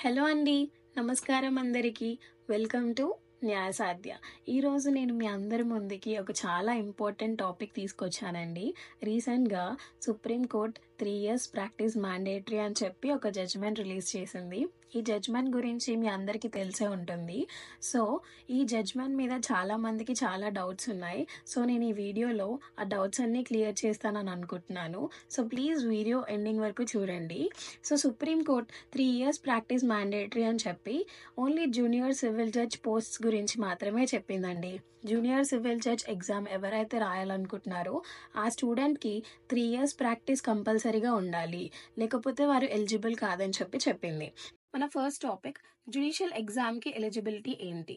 Hello అండి. నమస్కారం అందరికీ. Welcome to Nyayasadhya. ఈరోజు నేను మీ అందరి ముందుకి ఒక చాలా ఇంపార్టెంట్ టాపిక్ తీసుకొచ్చానండి. రీసెంట్‌గా supreme court 3 years practice mandatory అని చెప్పి ఒక జడ్జ్‌మెంట్ రిలీజ్ చేసింది. ఈ జడ్జ్‌మెంట్ గురించి మీ అందరికీ తెలిసే ఉంటుంది. సో, ఈ జడ్జ్‌మెంట్ మీద చాలా మందికి చాలా డౌట్స్ ఉన్నాయి. సో, నేను ఈ వీడియోలో ఆ డౌట్స్ అన్నీ క్లియర్ చేస్తానని అనుకుంటున్నాను. సో, ప్లీజ్ వీడియో ఎండింగ్ వరకు చూడండి. So, supreme court 3 years practice mandatory అని చెప్పి only junior civil judge posts గురించి మాత్రమే చెప్పిందండి. జూనియర్ సివిల్ జడ్జ్ ఎగ్జామ్ ఎవరైతే రాయాలనుకుంటున్నారో ఆ స్టూడెంట్‌కి 3 ఇయర్స్ ప్రాక్టీస్ కంపల్సరీగా ఉండాలి. లేకపోతే వారు ఎలిజిబుల్ కాదని చెప్పింది. మన ఫస్ట్ టాపిక్ జ్యుడిషియల్ ఎగ్జామ్‌కి ఎలిజిబిలిటీ ఏంటి?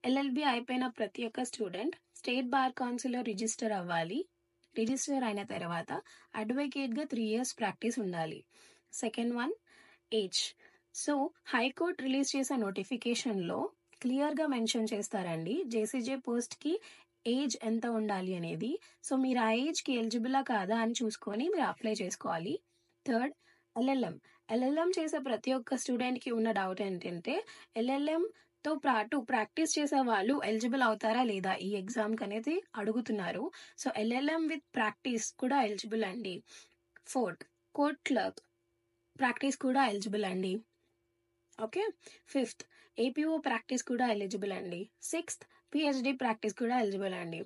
ఎల్ఎల్బి అయిపోయిన ప్రతి ఒక్క స్టూడెంట్ స్టేట్ బార్ కౌన్సిల్‌లో రిజిస్టర్ అవ్వాలి. రిజిస్టర్ అయిన తర్వాత అడ్వకేట్‌గా 3 ఇయర్స్ ప్రాక్టీస్ ఉండాలి. Second one age. So, high court release చేసే నోటిఫికేషన్‌లో క్లియర్‌గా మెన్షన్ చేస్తారండి. జేసీజే పోస్ట్‌కి ఏజ్ ఎంత ఉండాలి అనేది. సో, మీరు ఆ ఏజ్‌కి ఎలిజిబులా కాదా అని చూసుకొని మీరు అప్లై చేసుకోవాలి. Third LLM. ఎల్ఎల్ఎం చేసే ప్రతి ఒక్క స్టూడెంట్‌కి ఉన్న డౌట్ ఏంటంటే ఎల్ఎల్ఎంతో పాటు ప్రాక్టీస్ చేసే వాళ్ళు ఎలిజిబుల్ అవుతారా లేదా ఈ ఎగ్జామ్‌కి అనేది అడుగుతున్నారు. సో, ఎల్ఎల్ఎం విత్ ప్రాక్టీస్ కూడా ఎలిజిబుల్ అండి. ఫోర్త్ కోర్ట్ క్లర్క్ ప్రాక్టీస్ కూడా ఎలిజిబుల్ అండి. ఓకే. ఫిఫ్త్ ఏపీఓ ప్రాక్టీస్ కూడా ఎలిజిబుల్ అండి. సిక్స్త్ పిహెచ్డి ప్రాక్టీస్ కూడా ఎలిజిబుల్ అండి.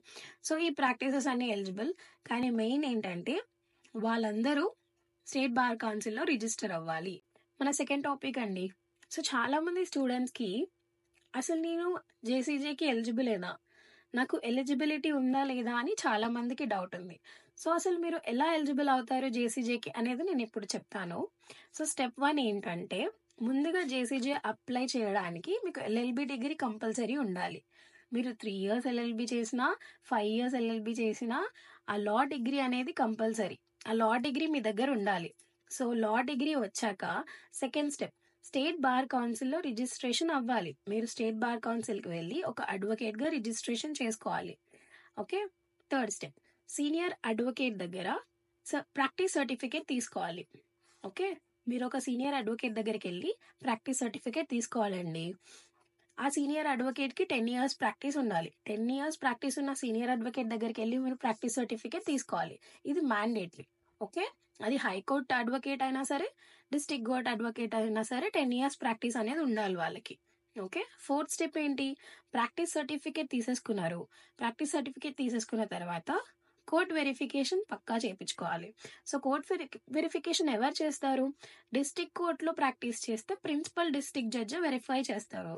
సో, ఈ ప్రాక్టీసెస్ అన్నీ ఎలిజిబుల్. కానీ మెయిన్ ఏంటంటే వాళ్ళందరూ స్టేట్ బార్ కౌన్సిల్‌లో రిజిస్టర్ అవ్వాలి. మన సెకండ్ టాపిక్ అండి. సో, చాలామంది స్టూడెంట్స్‌కి అసలు నేను జేసీజేకి ఎలిజిబులేనా? నాకు ఎలిజిబిలిటీ ఉందా లేదా అని చాలా మందికి డౌట్ ఉంది. సో, అసలు మీరు ఎలా ఎలిజిబుల్ అవుతారు జేసీజేకి అనేది నేను ఇప్పుడు చెప్తాను. సో, స్టెప్ 1 ఏంటంటే ముందుగా జేసీజే అప్లై చేయడానికి మీకు ఎల్ఎల్బి డిగ్రీ కంపల్సరీ ఉండాలి. మీరు 3 ఇయర్స్ ఎల్ఎల్బి చేసినా, 5 ఇయర్స్ ఎల్ఎల్బి చేసినా ఆ లా డిగ్రీ అనేది కంపల్సరీ. ఆ లా డిగ్రీ మీ దగ్గర ఉండాలి. సో, లా డిగ్రీ వచ్చాక సెకండ్ స్టెప్ స్టేట్ బార్ కౌన్సిల్‌లో రిజిస్ట్రేషన్ అవ్వాలి. మీరు స్టేట్ బార్ కౌన్సిల్‌కి వెళ్లి ఒక అడ్వకేట్‌గా రిజిస్ట్రేషన్ చేసుకోవాలి. Okay. Third step senior advocate దగ్గర ప్రాక్టీస్ సర్టిఫికేట్ తీసుకోవాలి. ఓకే. మీరు ఒక సీనియర్ అడ్వకేట్ దగ్గరికెళ్లి ప్రాక్టీస్ సర్టిఫికేట్ తీసుకోవాలండి. ఆ సీనియర్ అడ్వకేట్‌కి 10 ఇయర్స్ ప్రాక్టీస్ ఉండాలి. 10 ఇయర్స్ ప్రాక్టీస్ ఉన్న సీనియర్ అడ్వకేట్ దగ్గరికెళ్లి మీరు ప్రాక్టీస్ సర్టిఫికేట్ తీసుకోవాలి. ఇది మ్యాండేటరీ. ఓకే. అది హైకోర్ట్ అడ్వకేట్ అయినా సరే, డిస్ట్రిక్ట్ కోర్ట్ అడ్వకేట్ అయినా సరే 10 ఇయర్స్ ప్రాక్టీస్ అనేది ఉండాలి వాళ్ళకి. ఓకే. ఫోర్త్ స్టెప్ ఏంటి? ప్రాక్టీస్ సర్టిఫికేట్ తీసేసుకున్నారు. ప్రాక్టీస్ సర్టిఫికేట్ తీసేసుకున్న తర్వాత కోర్ట్ వెరిఫికేషన్ పక్కా చేపించుకోవాలి. సో, కోర్ట్ వెరిఫికేషన్ ఎవరు చేస్తారు? డిస్ట్రిక్ట్ కోర్ట్‌లో ప్రాక్టీస్ చేస్తే ప్రిన్సిపల్ డిస్ట్రిక్ట్ జడ్జ్ వెరిఫై చేస్తారు.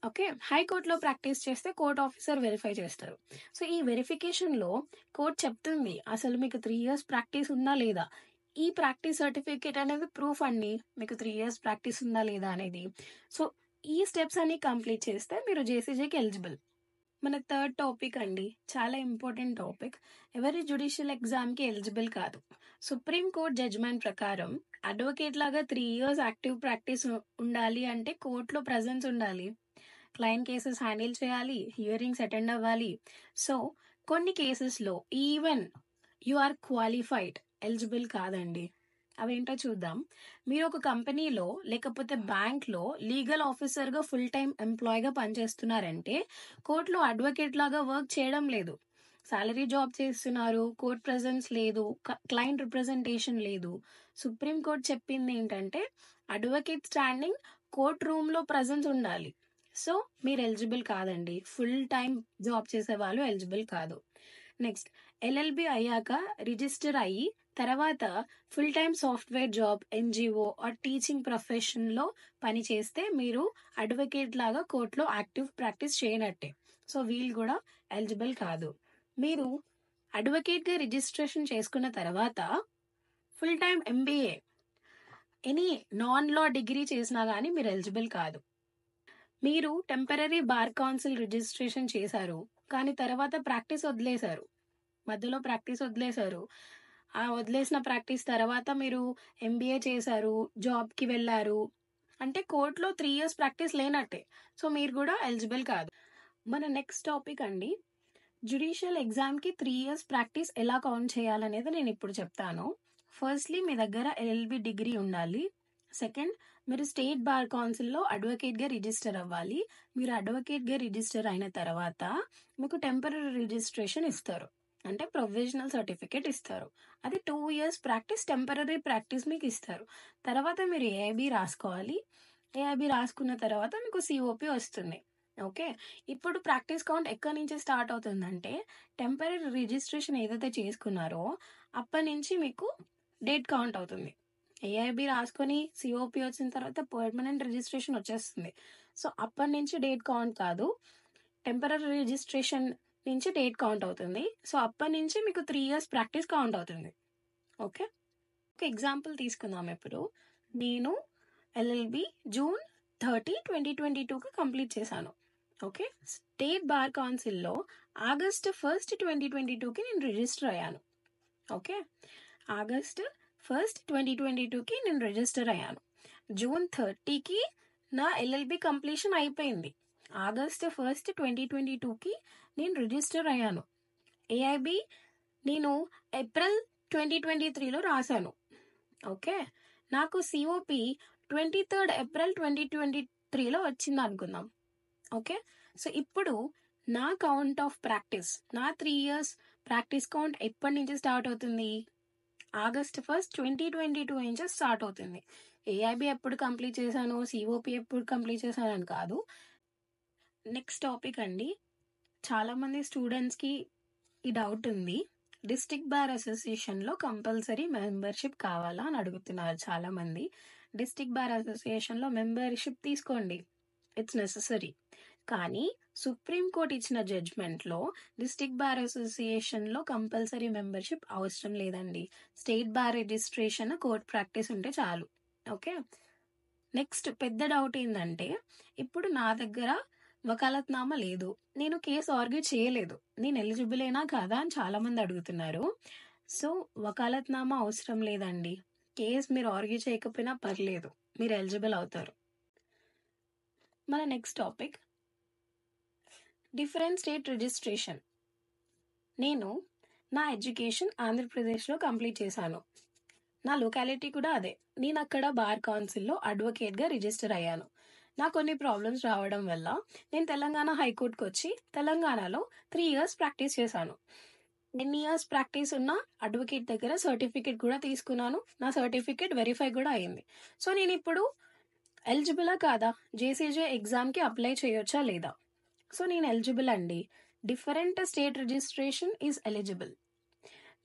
ఓకే. హైకోర్ట్‌లో ప్రాక్టీస్ చేస్తే కోర్ట్ ఆఫీసర్ వెరిఫై చేస్తారు. సో, ఈ వెరిఫికేషన్‌లో కోర్ట్ చెప్తుంది అసలు మీకు 3 ఇయర్స్ ప్రాక్టీస్ ఉందా లేదా? ఈ ప్రాక్టీస్ సర్టిఫికేట్ అనేది ప్రూఫ్ అండి. మీకు 3 ఇయర్స్ ప్రాక్టీస్ ఉందా లేదా అనేది. సో, ఈ స్టెప్స్ అన్ని కంప్లీట్ చేస్తే మీరు జేసీజేకి ఎలిజిబుల్. మన థర్డ్ టాపిక్ అండి. చాలా ఇంపార్టెంట్ టాపిక్. ఎవరి జ్యుడిషియల్ ఎగ్జామ్‌కి ఎలిజిబుల్ కాదు. సుప్రీం కోర్ట్ జడ్జ్‌మెంట్ ప్రకారం అడ్వకేట్ లాగా 3 ఇయర్స్ యాక్టివ్ ప్రాక్టీస్ ఉండాలి అంటే కోర్ట్‌లో ప్రెజెన్స్ ఉండాలి. క్లయింట్ కేసెస్ హ్యాండిల్ చేయాలి. హియరింగ్స్ అటెండ్ అవ్వాలి. సో, కొన్ని కేసెస్‌లో even you are qualified eligible కాదండి. అవేంటో చూద్దాం. మీరు ఒక కంపెనీలో లేకపోతే బ్యాంక్‌లో లీగల్ ఆఫీసర్‌గా ఫుల్ టైమ్ ఎంప్లాయ్‌గా పనిచేస్తున్నారంటే కోర్ట్‌లో అడ్వకేట్ లాగా వర్క్ చేయడం లేదు. సాలరీ జాబ్ చేస్తున్నారు. కోర్ట్ ప్రెజెన్స్ లేదు. క్లయింట్ రిప్రజెంటేషన్ లేదు. సుప్రీం కోర్ట్ చెప్పింది ఏంటంటే అడ్వకేట్ స్టాండింగ్ కోర్ట్ రూమ్‌లో ప్రెజెన్స్ ఉండాలి. సో, మీరు ఎలిజిబుల్ కాదండి. ఫుల్ టైమ్ జాబ్ చేసేవాళ్ళు ఎలిజిబుల్ కాదు. నెక్స్ట్ ఎల్ఎల్బి అయ్యాక రిజిస్టర్ అయ్యి తర్వాత full time software job, NGO or teaching ప్రొఫెషన్‌లో పని చేస్తే మీరు అడ్వకేట్ లాగా కోర్ట్‌లో యాక్టివ్ ప్రాక్టీస్ చేయనట్టే. సో, వీళ్ళు కూడా ఎలిజిబుల్ కాదు. మీరు అడ్వకేట్‌గా రిజిస్ట్రేషన్ చేసుకున్న తర్వాత full time MBA any non law degree చేసినా గానీ మీరు ఎలిజిబుల్ కాదు. మీరు టెంపరరీ బార్ కౌన్సిల్ రిజిస్ట్రేషన్ చేశారు. కానీ తర్వాత ప్రాక్టీస్ వదిలేశారు. మధ్యలో ప్రాక్టీస్ వదిలేశారు. ఆ వదిలేసిన ప్రాక్టీస్ తర్వాత మీరు ఎంబీఏ చేశారు. జాబ్‌కి వెళ్లారు. అంటే కోర్ట్‌లో 3 ఇయర్స్ ప్రాక్టీస్ లేనట్టే. సో, మీరు కూడా ఎలిజిబుల్ కాదు. మన నెక్స్ట్ టాపిక్ అండి. జ్యుడిషియల్ ఎగ్జామ్‌కి 3 ఇయర్స్ ప్రాక్టీస్ ఎలా కౌంట్ చేయాలనేది నేను ఇప్పుడు చెప్తాను. ఫస్ట్‌లీ మీ దగ్గర ఎల్ఎల్బి డిగ్రీ ఉండాలి. సెకండ్, మీరు స్టేట్ బార్ కౌన్సిల్లో అడ్వకేట్గా రిజిస్టర్ అవ్వాలి. మీరు అడ్వకేట్గా రిజిస్టర్ అయిన తర్వాత మీకు టెంపరరీ రిజిస్ట్రేషన్ ఇస్తారు, అంటే ప్రొవిజనల్ సర్టిఫికేట్ ఇస్తారు. అది 2 years ప్రాక్టీస్, టెంపరరీ ప్రాక్టీస్ మీకు ఇస్తారు. తర్వాత మీరు ఏఐబి రాసుకోవాలి. ఏఐబి రాసుకున్న తర్వాత మీకు సిఓపి వస్తుంది. ఓకే, ఇప్పుడు ప్రాక్టీస్ కౌంట్ ఎక్కడి నుంచి స్టార్ట్ అవుతుందంటే టెంపరరీ రిజిస్ట్రేషన్ ఏదైతే చేసుకున్నారో అప్పటి నుంచి మీకు డేట్ కౌంట్ అవుతుంది. ఏఐబి రాసుకొని సిఓపి వచ్చిన తర్వాత పర్మనెంట్ రిజిస్ట్రేషన్ వచ్చేస్తుంది. సో అప్పటి నుంచి డేట్ కౌంట్ కాదు, టెంపరరీ రిజిస్ట్రేషన్ నుంచి డేట్ కౌంట్ అవుతుంది. సో అప్పటి నుంచి మీకు 3 years ప్రాక్టీస్ కౌంట్ అవుతుంది. ఓకే, ఒక ఎగ్జాంపుల్ తీసుకుందాం. ఇప్పుడు నేను ఎల్ఎల్బి June 30, 2022కి కంప్లీట్ చేశాను. ఓకే, స్టేట్ బార్ కౌన్సిల్లో August 1st, 2022కి నేను రిజిస్టర్ అయ్యాను. ఓకే, August 1st, 2022కి నేను రిజిస్టర్ అయ్యాను. June 30కి నా ఎల్ఎల్బి కంప్లీషన్ అయిపోయింది. August 1st, 2022కి నేను రిజిస్టర్ అయ్యాను. ఏఐబి నేను April 2023లో రాశాను. ఓకే, నాకు సిఓపి 23rd April 2023లో వచ్చింది అనుకుందాం. ఓకే, సో ఇప్పుడు నా కౌంట్ ఆఫ్ ప్రాక్టీస్, నా 3 years ప్రాక్టీస్ కౌంట్ ఎప్పటి నుంచి స్టార్ట్ అవుతుంది? August 1st, 2022 నుంచి స్టార్ట్ అవుతుంది. ఏఐబి ఎప్పుడు కంప్లీట్ చేశాను, సిఓపి ఎప్పుడు కంప్లీట్ చేశాను అని కాదు. నెక్స్ట్ టాపిక్ అండి, చాలామంది స్టూడెంట్స్కి ఈ డౌట్ ఉంది, డిస్ట్రిక్ట్ బార్ అసోసియేషన్లో కంపల్సరీ మెంబర్షిప్ కావాలా అని అడుగుతున్నారు చాలామంది. డిస్ట్రిక్ట్ బార్ అసోసియేషన్లో మెంబర్షిప్ తీసుకోండి, ఇట్స్ నెససరీ. కానీ సుప్రీంకోర్టు ఇచ్చిన జడ్జ్మెంట్లో డిస్ట్రిక్ట్ బార్ అసోసియేషన్లో కంపల్సరీ మెంబర్షిప్ అవసరం లేదండి. State bar registration, court practice ఉంటే చాలు. ఓకే, నెక్స్ట్ పెద్ద డౌట్ ఏంటంటే ఇప్పుడు నా దగ్గర వకాలత్నామా లేదు, నేను కేసు ఆర్గ్యూ చేయలేదు, నేను ఎలిజిబులేనా కాదా అని చాలామంది అడుగుతున్నారు. సో వకాలత్నామా అవసరం లేదండి, కేసు మీరు ఆర్గ్యూ చేయకపోయినా పర్లేదు, మీరు ఎలిజిబుల్ అవుతారు. మన next topic different state registration. నేను నా ఎడ్యుకేషన్ ఆంధ్రప్రదేశ్లో కంప్లీట్ చేశాను, నా లొకాలిటీ కూడా అదే. నేను అక్కడ బార్ కౌన్సిల్లో అడ్వకేట్గా రిజిస్టర్ అయ్యాను. నాకు కొన్ని ప్రాబ్లమ్స్ రావడం వల్ల నేను తెలంగాణ హైకోర్టుకు వచ్చి తెలంగాణలో 3 years ప్రాక్టీస్ చేశాను. 10 years ప్రాక్టీస్ ఉన్న అడ్వకేట్ దగ్గర సర్టిఫికేట్ కూడా తీసుకున్నాను, నా సర్టిఫికేట్ వెరిఫై కూడా అయింది. సో నేను ఇప్పుడు ఎలిజిబులా కాదా, జేసీజే ఎగ్జామ్కి అప్లై చేయొచ్చా లేదా? సో నేను ఎలిజిబుల్ అండి. Different state registration is eligible.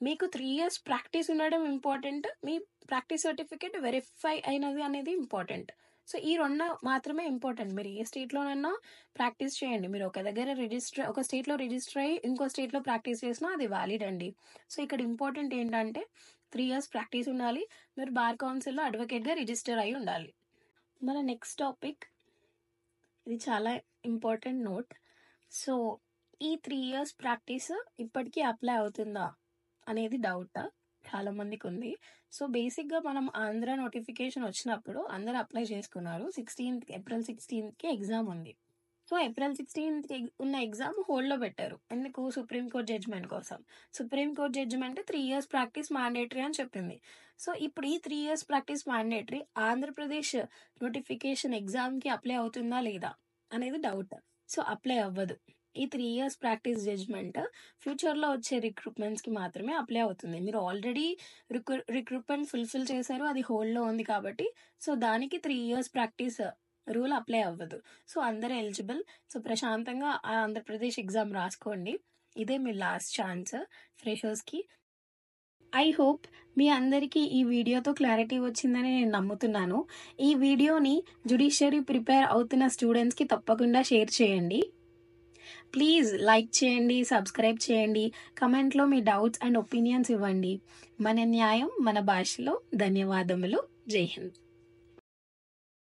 మీకు 3 years ప్రాక్టీస్ ఉండడం ఇంపార్టెంట్, మీ ప్రాక్టీస్ సర్టిఫికేట్ వెరిఫై అయినది అనేది ఇంపార్టెంట్. సో ఈ 2 మాత్రమే ఇంపార్టెంట్. మీరు ఏ స్టేట్లోనన్నా ప్రాక్టీస్ చేయండి, మీరు ఒక స్టేట్లో రిజిస్టర్ అయ్యి ఇంకో స్టేట్లో ప్రాక్టీస్ చేసినా అది వ్యాలిడ్ అండి. సో ఇక్కడ ఇంపార్టెంట్ ఏంటంటే 3 years ప్రాక్టీస్ ఉండాలి, మీరు బార్ కౌన్సిల్లో అడ్వకేట్గా రిజిస్టర్ అయి ఉండాలి. మన నెక్స్ట్ టాపిక్, ఇది చాలా ఇంపార్టెంట్ నోట్. సో ఈ 3 years ప్రాక్టీస్ ఇప్పటికీ అప్లై అవుతుందా అనేది డౌట్ చాలామందికి ఉంది. సో బేసిక్గా మనం ఆంధ్ర నోటిఫికేషన్ వచ్చినప్పుడు అందరూ అప్లై చేసుకున్నారు. April 16కి ఎగ్జామ్ ఉంది. సో April 16కి ఉన్న ఎగ్జామ్ హోల్డ్లో పెట్టారు. ఎందుకు? సుప్రీంకోర్టు జడ్జ్మెంట్ కోసం. Supreme court judgement 3 years practice mandatory అని చెప్పింది. సో ఇప్పుడు ఈ 3 years practice mandatory Andhra Pradesh notification ఎగ్జామ్కి అప్లై అవుతుందా లేదా అనేది డౌట్. సో అప్లై అవ్వదు. ఈ 3 years ప్రాక్టీస్ జడ్జ్మెంట్ ఫ్యూచర్లో వచ్చే రిక్రూట్మెంట్స్కి మాత్రమే అప్లై అవుతుంది. మీరు ఆల్రెడీ రిక్రూట్మెంట్ ఫుల్ఫిల్ చేశారు, అది హోల్డ్లో ఉంది కాబట్టి సో దానికి 3 years ప్రాక్టీస్ రూల్ అప్లై అవ్వదు. సో అందరూ ఎలిజిబుల్. సో ప్రశాంతంగా ఆ ఆంధ్రప్రదేశ్ ఎగ్జామ్ రాసుకోండి. ఇదే మీ లాస్ట్ ఛాన్స్ ఫ్రెషర్స్కి. ఐ హోప్ మీ అందరికీ ఈ వీడియోతో క్లారిటీ వచ్చిందని నేను నమ్ముతున్నాను. ఈ వీడియోని జ్యుడిషియరీ ప్రిపేర్ అవుతున్న స్టూడెంట్స్కి తప్పకుండా షేర్ చేయండి. ప్లీజ్ లైక్ చేయండి, సబ్స్క్రైబ్ చేయండి, కమెంట్లో మీ డౌట్స్ అండ్ ఒపీనియన్స్ ఇవ్వండి. మన న్యాయం మన భాషలో. ధన్యవాదములు. జై హింద్.